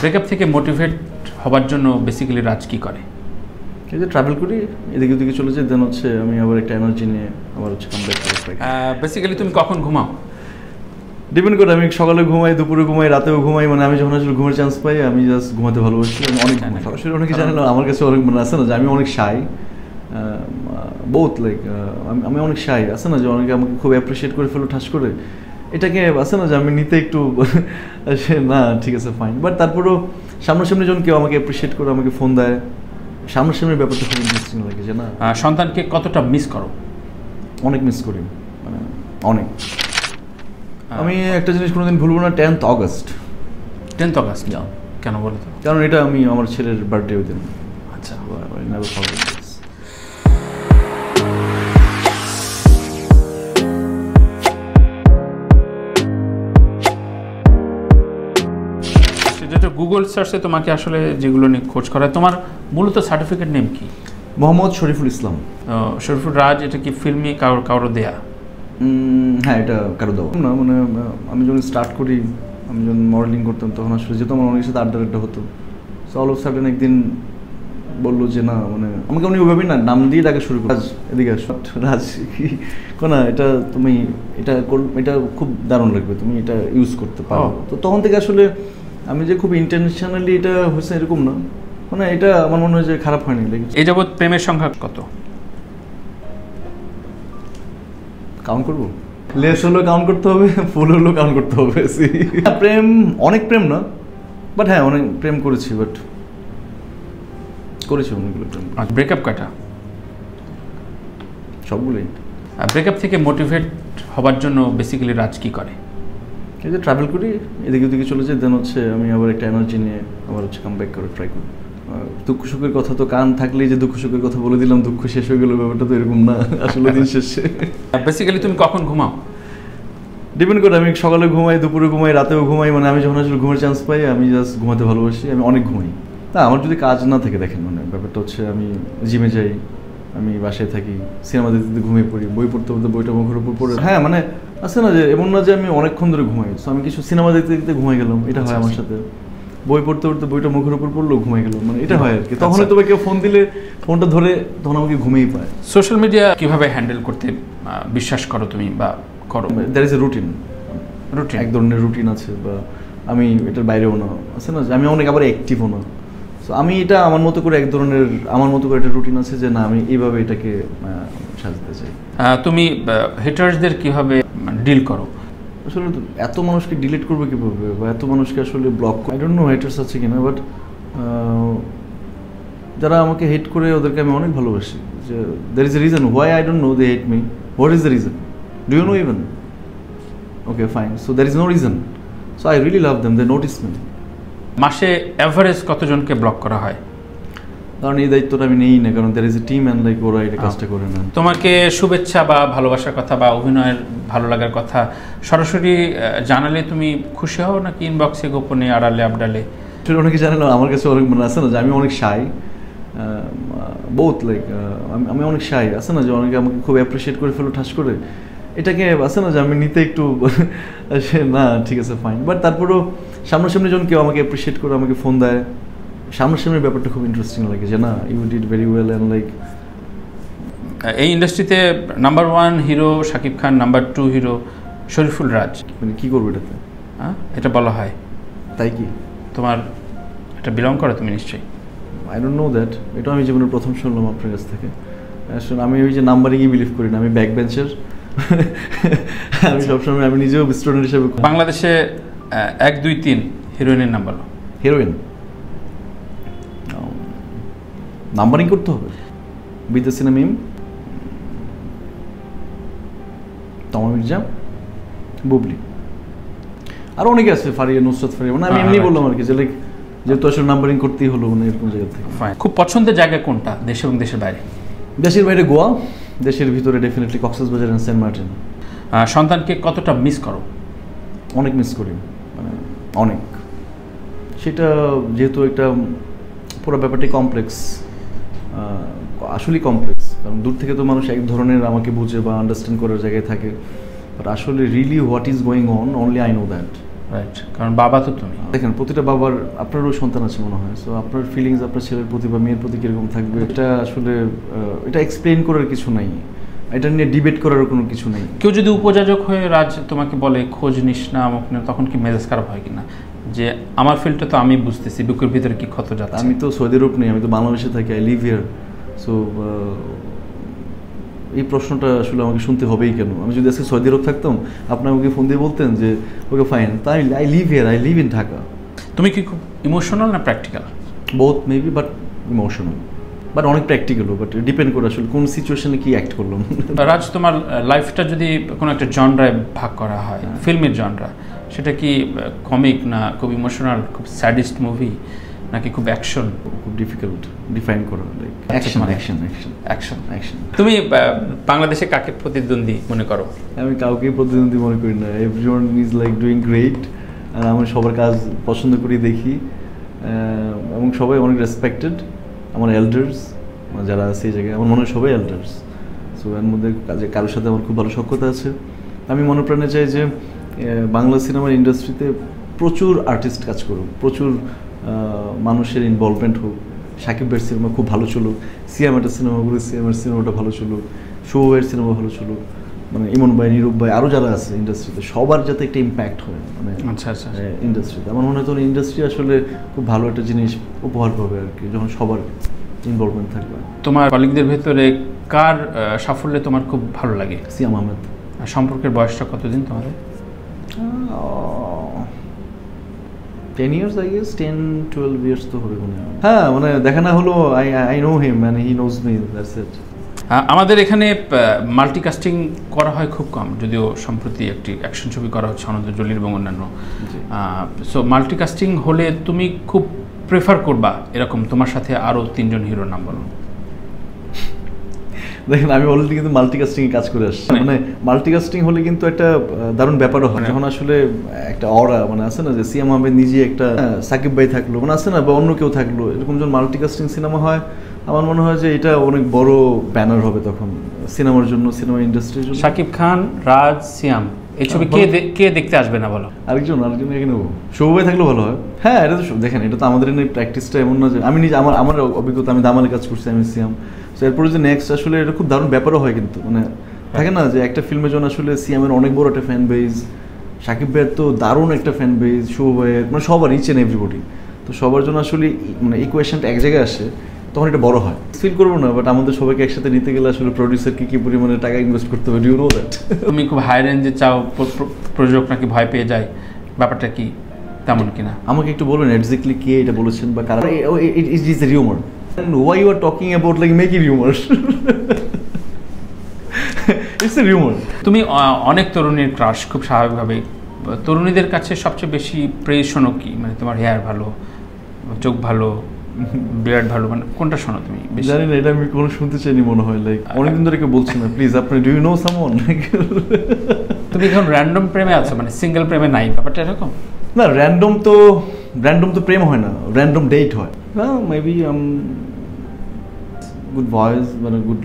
Breakup থেকে motivate হবার জন্য বেসিক্যালি রাজ কি করে? এই যে ট্রাভেল করি, এদিকে ওদিকে চলে যাই, দেন হচ্ছে আমি আবার একটা এনার্জি নিয়ে আবার হচ্ছে কামব্যাক করি। বেসিক্যালি তুমি কখন ঘুমাও? ডিপেন্ড করে, আমি সকালে ঘুমাই, দুপুরে ঘুমাই, রাতেও ঘুমাই, মানে আমি যখন আসলে ঘুমের চান্স পাই আমি জাস্ট ঘুমাতে ভালোবাসি। আমি অনেক সরাসরি অনেকে জানে না, আমার কাছে অনেক মানে আছে না যে আমি অনেক শাই, বোথ লাইক আমি অনেক শাই, আছে না যে অনেকে আমাকে খুব অ্যাপ্রিসিয়েট করে ফেলো ঠাস করে, এটাকে আছে না যে আমি নিতে একটু না ঠিক আছে ফাইন, বাট তারপরেও সামনাসামনি যখন কেউ আমাকে অ্যাপ্রিসিয়েট করে আমাকে ফোন দেয়, সামনাসামনি ব্যাপারটা খুব ইন্টারেস্টিং লাগে যে না। সন্তানকে কতটা মিস করো? অনেক মিস করি, মানে অনেক। আমি একটা জিনিস কোনোদিন ভুলবো না, 10th August। 10th August? কেন বলো তো? কারণ এটা আমি আমার ছেলের বার্থডে ওই দিন। আচ্ছা। যেটা গুগল সার্চে তোমাকে আসলে যেগুলো নিয়ে খোঁজ করা, তোমার মূলত সার্টিফিকেট নেম কি? মোহাম্মদ শরীফুল ইসলাম। শরীফুল রাজ, এটা কি ফিল্মি কারো দেয়া? হ্যাঁ, এটা কারো দেওয়া না, মানে আমি যখন স্টার্ট করি, আমি যখন মডেলিং করতাম তখন আসলে যেহেতু আমার অনেকের সাথে আড্ডা হতো, সো অল অফ সাডেন একদিন বললো যে না, মানে আমাকে উনি ওইভাবেই না নাম দিয়ে ডাকা শুরু করে, রাজ এদিকে রাজ কি কোনা, এটা তুমি এটা খুব দারুণ লাগবে, তুমি এটা ইউজ করতে পারো। তো তখন থেকে আসলে আমি যে খুব ইন্টেনশনালি এটা হয়েছে এরকম না, মানে এটা আমার মনে হয় যে খারাপ হয়নি। এই যাবৎ প্রেমের সংখ্যা কত? কাউন্ট করবো? লেস হলো কাউন্ট করতে হবে, ফুল হলো কাউন্ট করতে হবে। প্রেম, অনেক প্রেম না, বাট হ্যাঁ অনেক প্রেম করেছি, বাট করেছি অনেকগুলো প্রেম। ব্রেকআপ কয়টা? সবগুলোই। ব্রেকআপ থেকে মোটিভেট হবার জন্য বেসিক্যালি রাজ কি করে? এই যে ট্রাভেল করি, এদিকে ওদিকে চলে যাই, দেন হচ্ছে আমি আবার একটা এনার্জি নিয়ে আবার হচ্ছে কামব্যাক করে ট্রাই করি। দুঃখ সুখের কথা তো কান থাকলেই যে দুঃখ সুখের কথা বলে দিলাম, দুঃখ শেষ হয়ে গেল, ব্যাপারটা তো এরকম না আসলে দিন শেষে। বেসিক্যালি তুমি কখন ঘুমাও? ডিপেন্ড করে, আমি সকালে ঘুমাই, দুপুরে ঘুমাই, রাতেও ঘুমাই, মানে আমি যখন আসলে ঘুমের চান্স পাই আমি জাস্ট ঘুমাতে ভালোবাসি। আমি অনেক ঘুমাই না, আমার যদি কাজ না থাকে, দেখেন মানে ব্যাপারটা হচ্ছে আমি জিমে যাই, আমি বাসায় থাকি, সিনেমা দেখতে ঘুমিয়ে পড়ি, বই পড়তে পড়তে বইটা মুখের উপর পড়ে, হ্যাঁ মানে আছে না যে এমন না যে আমি অনেকক্ষণ ধরে ঘুমাই, সো আমি কিছু সিনেমা দেখতে দেখতে ঘুমাই গেলাম, এটা হয় আমার সাথে। বই পড়তে পড়তে বইটা মুখের উপর পড়লেও ঘুমাই গেলাম, মানে এটা হয় আর কি। তখন হয়তো কেউ ফোন দিলে ফোনটা ধরে তখন আমাকে ঘুমিয়েই পায়। সোশ্যাল মিডিয়া কিভাবে হ্যান্ডেল করতে বিশ্বাস করো তুমি বা করো? দ্যার ইজ এ রুটিন, এক ধরনের রুটিন আছে, বা আমি এটার বাইরেও না, আছে না যে আমি অনেক আবার অ্যাক্টিভও না, সো আমি এটা আমার মতো করে এক ধরনের আমার মতো করে একটা রুটিন আছে যে না আমি এইভাবে এটাকে সাজাতে চাই। তুমি হেটার্সদের কিভাবে ডিল করো? আসলে এত মানুষকে ডিলিট করবে কীভাবে, বা এত মানুষকে আসলে block, I don't no haters আছে কিনা, বাট যারা আমাকে হেট করে ওদেরকে আমি অনেক ভালোবাসি। যে there is a reason why I don't know they hate me, what is the reason, do you know even? Okay fine, so there is no reason, so I really love them, they notice me. মাসে average কতজনকে block করা হয়? কারণ এই দায়িত্বটা আমি নেই না, কারণ there is a team and like ওরা এটা কাজটা করে না। তোমাকে শুভেচ্ছা বা ভালোবাসার কথা বা অভিনয়ের ভালো লাগার কথা সরাসরি জানালে তুমি খুশি হও, নাকি ইনবক্সে গোপনে আড়ালে আবডালে? অনেকে জানে না, আমার কাছে অনেক মনে আছে না যে আমি অনেক শাই, বোথ লাইক আমি অনেক শাই, আছে না যে অনেকে আমাকে খুব অ্যাপ্রিসিয়েট করে ফেলো ঠাস করে, এটাকে আছে না যে আমি নিতে একটু না ঠিক আছে ফাইন, বাট তারপরেও সামনাসামনি যখন কেউ আমাকে অ্যাপ্রিসিয়েট করে আমাকে ফোন দেয়, সামনাসামনি ব্যাপারটা খুব ইন্টারেস্টিং লাগে যে না you did very well and like. এই ইন্ডাস্ট্রিতে number 1 hero Shakib Khan, number 2 hero Shariful Raj, মানে কী করবো এটাতে? এটা বলা হয়, তাই কি তোমার এটা বিলং করে তুমি নিশ্চয়ই? আই ডোন্ট নো দ্যাট, এটা আমি জীবনের প্রথম শুনলাম আপনার কাছ থেকে। আসলে আমি ওই যে নাম্বারিংই বিলিভ করি না, আমি ব্যাক বেঞ্চের, আমি সবসময় আমি নিজেও স্টুডেন্ট হিসেবে। বাংলাদেশে 1, 2, 3 হিরোইনের নাম বলো। হিরোইন নাম্বারিং করতে হবে, বিদেশি না মিম, তমা মির্জা, বুবলি, আর অনেকে আছে, ফারিয়া, নুসরাত ফারিয়া, মানে আমি এমনি বললাম আর কি যে লাইক যেহেতু আসলে নাম্বারিং করতেই হলো মানে এরকম জায়গা থেকে। খুব পছন্দের জায়গা কোনটা, দেশে এবং দেশের বাইরে? দেশের বাইরে গোয়া, দেশের ভিতরে ডেফিনেটলি কক্সবাজার এন্ড সেন্ট মার্টিন। সন্তানকে কতটা মিস করো? অনেক মিস করি, মানে অনেক। সেটা যেহেতু একটা পুরো ব্যাপারটি কমপ্লেক্স, আসলেই কমপ্লেক্স, কারণ দূর থেকে তো মানুষ এক ধরনের আমাকে বুঝে বা আন্ডারস্ট্যান্ড করার জায়গায় থাকে, বাট আসলে really what is going on only I know that. Right, কারণ বাবা তো তুমি। দেখেন প্রতিটা বাবার আপনারও সন্তান আছে মনে হয়, সো আপনার ফিলিংস আপনার ছেলের প্রতি বা মেয়ের প্রতি কীরকম থাকবে এটা আসলে এটা এক্সপ্লেন করার কিছু নাই, এটা নিয়ে ডিবেট করার কোনো কিছু নেই। কেউ যদি উপযাজক হয়ে রাজ তোমাকে বলে খোঁজ নিস না আমক না, তখন কি মেজাজ খারাপ হয় কিনা যে আমার ফিল্ডটা তো আমি বুঝতেছি বুকের ভিতরে কি ক্ষত যাচ্ছে? আমি তো সৌদি আরব নেই, আমি তো বাংলাদেশে থাকি, আই লিভ হিয়ার। সো এই প্রশ্নটা আসলে আমাকে শুনতে হবেই কেন? আমি যদি আজকে সৌদি আরব থাকতাম আপনি আমাকে ফোন দিয়ে বলতেন যে ওকে ফাইন, তাই I live here, I live in Dhaka. তুমি কি খুব ইমোশনাল না practical? Both maybe, but emotional, but অনেক প্র্যাকটিক্যালও, বাট ডিপেন্ড করে আসলে কোন সিচুয়েশনে কি অ্যাক্ট করলাম। রাজ, তোমার লাইফটা যদি কোনো একটা জনরায় ভাগ করা হয়, ফিল্মের জনরা, সেটা কি কমিক না খুব ইমোশনাল, খুব স্যাডিস্ট মুভি, নাকি খুব অ্যাকশন? খুব ডিফিকাল্ট ডিফাইন করা, like action action action action action. তুমি বাংলাদেশে কাকে প্রতিদ্বন্দ্বী মনে করো? আমি কাউকে প্রতিদ্বন্দ্বী মনে করি না, everyone is like doing great, আর আমি সবার কাজ পছন্দ করি দেখি, এবং সবাই অনেক রেসপেক্টেড। আমার এল্ডার্স যারা আছে এই জায়গায় আমার মনে হয় সবাই এল্ডার্স, সো এর মধ্যে কারোর সাথে আমার খুব ভালো সখ্যতা আছে। আমি মনে প্রাণে চাই যে বাংলা সিনেমার ইন্ডাস্ট্রিতে প্রচুর আর্টিস্ট কাজ করুক, প্রচুর মানুষের ইনভলভমেন্ট হোক, সাকিব ভাইয়ের সিনেমা খুব ভালো চলুক, সিয়ামের সিনেমাগুলো সিয়ামের সিনেমাটা ভালো চলুক, শুভ ভাইয়ের সিনেমা ভালো চলুক, মানে ইমন ভাই, নীরব ভাই, আরও যারা আছে ইন্ডাস্ট্রিতে সবার যাতে একটা ইম্প্যাক্ট হয় মানে আচ্ছা আচ্ছা ইন্ডাস্ট্রিতে। আমার মনে হয় তো ইন্ডাস্ট্রি আসলে খুব ভালো একটা জিনিস উপহার পাবে আর কি, যখন সবার ইনভলভমেন্ট থাকবে। তোমার কলিগদের ভেতরে কার সাফল্যে তোমার খুব ভালো লাগে? সিয়াম আহমেদ। সম্পর্কের বয়সটা কতদিন তোমাদের? 10 years, I guess, 10-12 years তো হবে মনে হয়। হ্যাঁ, মানে দেখা না হলো I know him and he knows me, that's it. আমাদের এখানে মাল্টিকাস্টিং করা হয় খুব কম, যদিও সম্প্রতি একটি অ্যাকশন ছবি করা হচ্ছে আনন্দ জলির এবং অন্যান্য। সো মাল্টিকাস্টিং হলে তুমি খুব প্রেফার করবা এরকম তোমার সাথে আরও 3জন হিরোর নাম বলো। দেখেন আমি অলরেডি কিন্তু মাল্টিকাস্টিং এ কাজ করে আসছি, মানে মাল্টিকাস্টিং হলে কিন্তু একটা দারুণ ব্যাপারও হয় যখন আসলে একটা অরা মানে আছে না যে সিয়াম আহমেদ নিজে একটা সাকিব ভাই থাকলো, মানে আছে না বা অন্য কেউ থাকলো, এরকম যখন মাল্টিকাস্টিং সিনেমা হয় আমার মনে হয় যে এটা অনেক বড় ব্যানার হবে তখন সিনেমার জন্য, সিনেমা ইন্ডাস্ট্রির জন্য। শাকিব খান, রাজ, সিয়াম, এই ছবি কে দেখতে আসবে না বলো? আরেকজন এখানে নেবো, শুভ ভাই থাকলে ভালো হয়। হ্যাঁ, এটা তো দেখেন এটা তো আমাদের প্র্যাকটিসটা এমন না যে আমি নিজে আমার অভিজ্ঞতা, আমি দামালে কাজ করছি, আমি সিয়াম। সো এরপরে যে নেক্সট আসলে এটা খুব দারুণ ব্যাপারও হয় কিন্তু, মানে থাকে না যে একটা ফিল্মের জন্য আসলে সিয়ামের অনেক বড় একটা ফ্যান বেজ, শাকিব ভাইয়ের তো দারুণ একটা ফ্যান বেজ, শুভ ভাইয়ের, মানে সবার ইচ অ্যান্ড এভরিবডি, তো সবার জন্য আসলে মানে ইকুয়েশনটা এক জায়গায় আসে তখন এটা বড় হয়। ফিল করবো না, বাট আমাদের সবাইকে একসাথে নিতে গেলে আসলে প্রডিউসারকে কি পরিমাণে টাকা ইনভেস্ট করতে হবে, ডু ইউ নো দ্যাট? তুমি খুব হাই রেঞ্জে চাও, প্রযোজক নাকি ভয় পেয়ে যায়, ব্যাপারটা কি তেমন কিনা আমাকে একটু বলবেন এক্স্যাক্টলি কে এটা বলেছেন বা কারা? It is a rumour, why you are talking about like making rumors? It's a rumor. তুমি অনেক তরুণীর ক্রাশ, খুব স্বাভাবিকভাবেই তরুণীদের কাছে সবচেয়ে বেশি প্রেজ শোনো কি? মানে তোমার হেয়ার ভালো, চোখ ভালো, বিয়ার্ড ভালো, মানে কোনটা শোনো তুমি? জানি না, এটা আমি কোনো শুনতে চাইনি মনে হয়, লাইক অনেকদিন ধরে কেউ বলছে না, প্লিজ আপনি ডু ইউ নো সামওয়ান? তুমি এখন র্যান্ডম প্রেমে আছো, মানে সিঙ্গেল প্রেমে নাই, ব্যাপারটা এরকম না? র্যান্ডম তো প্রেম হয় না, র্যান্ডম ডেট হয়। মেবি গুড ভয়েস, মানে good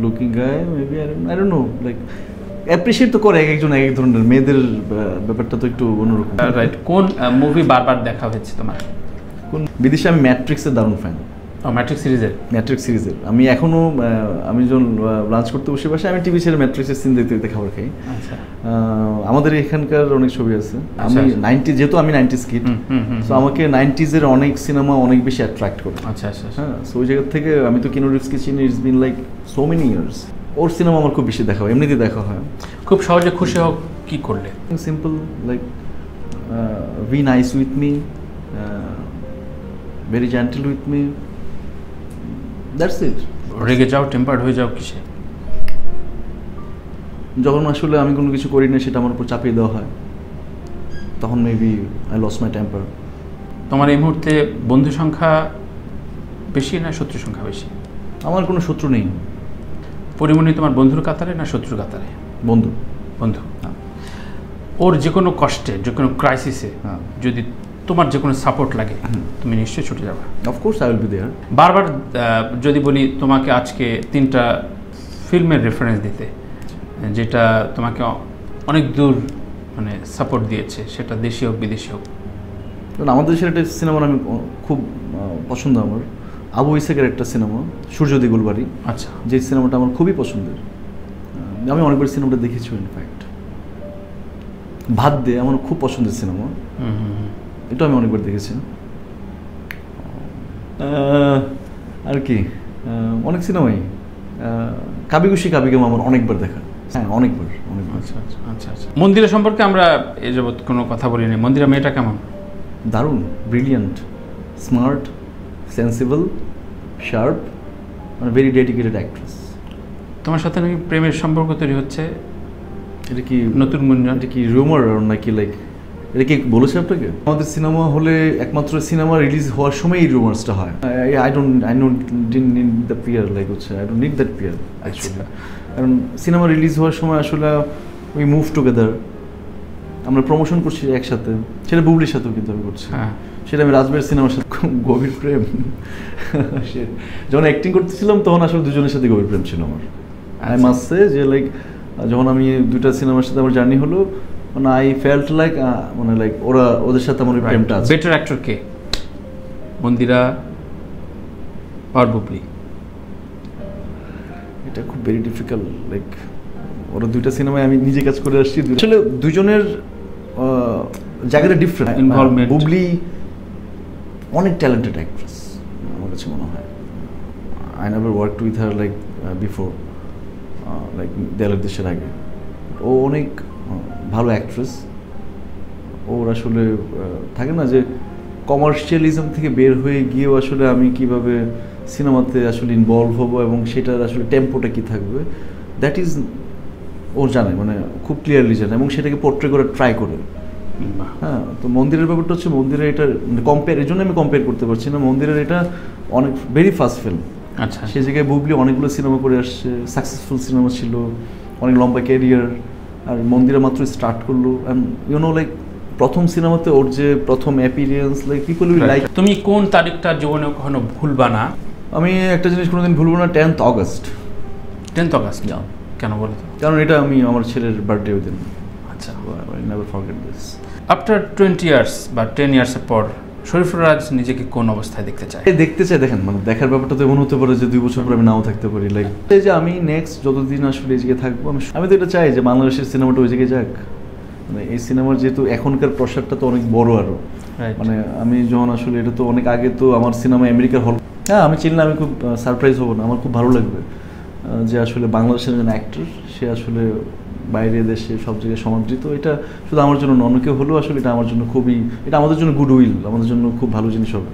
looking guy, maybe I don't no, like appreciate তো করে এক একজন এক এক ধরনের, মেয়েদের ব্যাপারটা তো একটু অন্যরকম। রাইট। কোন মুভি বারবার দেখা হয়েছে তোমার? কোন বিদেশে? আমি ম্যাট্রিক্সের দারুণ ফ্যান। ম্যাট্রিক্স সিরিজের আমি এখনো আমি যখন লাঞ্চ করতে বসে আমি টিভি ছেড়ে ম্যাট্রিক্সের সিন দেখতে খাবার খাই। আমাদের এখানকার অনেক ছবি আছে, আমি 90 যেহেতু আমি 90s কিড, সো আমাকে 90s এর অনেক সিনেমা অনেক বেশি অ্যাট্রাক্ট করে। আচ্ছা আচ্ছা। হ্যাঁ, সো ওই জায়গা থেকে আমি তো কিনো রিভসকে চিনি, it's been like so many years. Or cinema আমার খুব বেশি দেখা হয়, এমনিতেই দেখা হয়। খুব সহজে খুশি হোক কি করলে? Simple, like be nice with me, very gentle with me, that's it. রেগে যাও, টেম্পার্ড হয়ে যাও কিসে? যখন আসলে আমি কোনো কিছু করি না সেটা আমার উপর চাপিয়ে দেওয়া হয়, তখন maybe I lose my temper. তোমার এই মুহূর্তে বন্ধু সংখ্যা বেশি না শত্রু সংখ্যা বেশি? আমার কোনো শত্রু নেই। পরিমণি তোমার বন্ধুর কাতারে না শত্রুর কাতারে? বন্ধু। ওর যে কোনো কষ্টে, যে কোনো ক্রাইসিসে যদি তোমার যে কোনো সাপোর্ট লাগে তুমি নিশ্চয়ই ছুটে যাবে। Of course I will be there. বারবার যদি বলি তোমাকে আজকে 3টা ফিল্মের রেফারেন্স দিতে, যেটা তোমাকে অনেক দূর মানে সাপোর্ট দিয়েছে, সেটা দেশি হোক বিদেশি হোক? কারণ আমাদের দেশের একটা সিনেমা আমি খুব পছন্দ, আমার আবু ইসাকের একটা সিনেমা সূর্য দিগুলবাড়ি। আচ্ছা, যে সিনেমাটা আমার খুবই পছন্দের, আমি অনেকবার সিনেমাটা দেখেছি। ইনফ্যাক্ট ভাত দে আমার খুব পছন্দের সিনেমা, এটা আমি অনেকবার দেখেছি। আর কি অনেক সিনেমাই, কাবি খুশি কাবি গাম আমার অনেকবার দেখা। হ্যাঁ, অনেকবার। আচ্ছা আচ্ছা আচ্ছা আচ্ছা। মন্দিরা সম্পর্কে আমরা এ যাবৎ কোনো কথা বলিনি। মন্দিরা মেয়েটা কেমন? দারুণ, ব্রিলিয়ান্ট, স্মার্ট, সেন্সিবল, শার্প, মানে ভেরি ডেডিকেটেড অ্যাক্ট্রেস। তোমার সাথে নাকি প্রেমের সম্পর্ক তৈরি হচ্ছে? এটা কি নতুন গুঞ্জন? এটা কি রুমার নাকি লাইক এটা কি বলেছে আপনাকে? আমাদের সিনেমা হলে একমাত্র সিনেমা রিলিজ হওয়ার সময় এই রুমার্সটা হয়। I don't need the peer, like হচ্ছে I don't need that peer actually. কারণ সিনেমা রিলিজ হওয়ার সময় আসলে উই মুভ টুগেদার, আমরা প্রমোশন করছি একসাথে, সেটা বুবলির সাথেও কিন্তু আমি করছি। হ্যাঁ, সেটা আমি রাজবের সিনেমার সাথে গভীর প্রেম। যখন অ্যাক্টিং করতেছিলাম তখন আসলে দুজনের সাথে গভীর প্রেম ছিল আমার। আই মাস্ট সে যে লাইক যখন আমি দুইটা সিনেমার সাথে আমার জার্নি হলো, মানে আই ফেল্ট লাইক মানে লাইক ওদের সাথে আমার প্রেমটা আছে। বেটার অ্যাক্টর কে, মন্দিরা আর বুবলি? এটা খুব ভেরি ডিফিকাল্ট, লাইক ওরা দুইটা সিনেমায় আমি নিজে কাজ করে আসছি। আসলে দুজনের জায়গাটা ডিফারেন্ট। ইনভলভমেন্ট। বুবলি অনেক ট্যালেন্টেড অ্যাক্ট্রেস আমার কাছে মনে হয়। I never worked with her like before, like দেয়ালের দেশের আগে। ও অনেক ভালো অ্যাক্ট্রেস। ওর আসলে থাকে না যে কমার্শিয়ালিজম থেকে বের হয়ে গিয়েও আসলে আমি কিভাবে সিনেমাতে আসলে ইনভলভ হবো এবং সেটার আসলে টেম্পোটা কী থাকবে, দ্যাট ইজ ও জানে, মানে খুব ক্লিয়ারলি জানে এবং সেটাকে পোর্ট্রে করে ট্রাই করে। হ্যাঁ, তো মন্দিরের ব্যাপারটা হচ্ছে মন্দিরের এটা কম্পেয়ার, এই জন্য আমি কম্পেয়ার করতে পারছি না। মন্দিরের এটা অনেক ভেরি ফার্স্ট ফিল্ম। আচ্ছা, সেই জায়গায় বুবলি অনেকগুলো সিনেমা করে আসছে, সাকসেসফুল সিনেমা ছিল, অনেক লম্বা ক্যারিয়ার। আর মন্দিরে মাত্র স্টার্ট করলো, অ্যান্ড ইউনো লাইক প্রথম সিনেমাতে ওর যে প্রথম appearance, like people will like. তুমি কোন তারিখটা জীবনে কখনো ভুলবা না? আমি একটা জিনিস কোনোদিন ভুলবো না, 10th অগস্ট। 10th August? কেন বলো তো? কারণ এটা আমি আমার ছেলের বার্থডে ওই দিন। আচ্ছা, I never forget this. After 20 years বা 10 ইয়ার্সের পর শরীফুল রাজ নিজেকে কোন অবস্থায় দেখতে চায়? দেখতে চাই, দেখেন মানে দেখার ব্যাপারটা তো এমন হতে পারে যে 2 বছর পর আমি নাও থাকতে পারি। লাইক এই যে আমি নেক্সট যতদিন আসলে এই জায়গায় থাকবো, আমি তো এটা চাই যে বাংলাদেশের সিনেমাটা ওই জায়গায় যাক। মানে এই সিনেমার যেহেতু এখনকার প্রসারটা তো অনেক বড় আরও, মানে আমি যখন আসলে এটা তো অনেক আগে তো আমার সিনেমা আমেরিকার হল। হ্যাঁ, আমি চিনলে আমি খুব সারপ্রাইজ হবো না, আমার খুব ভালো লাগবে যে আসলে বাংলাদেশের একজন অ্যাক্টর সে আসলে বাইরে দেশে সব জায়গায় সমাদৃত। এটা শুধু আমার জন্য অন্য কেউ হলেও আসলে এটা আমার জন্য খুবই, এটা আমাদের জন্য গুড উইল, আমাদের জন্য খুব ভালো জিনিস হবে।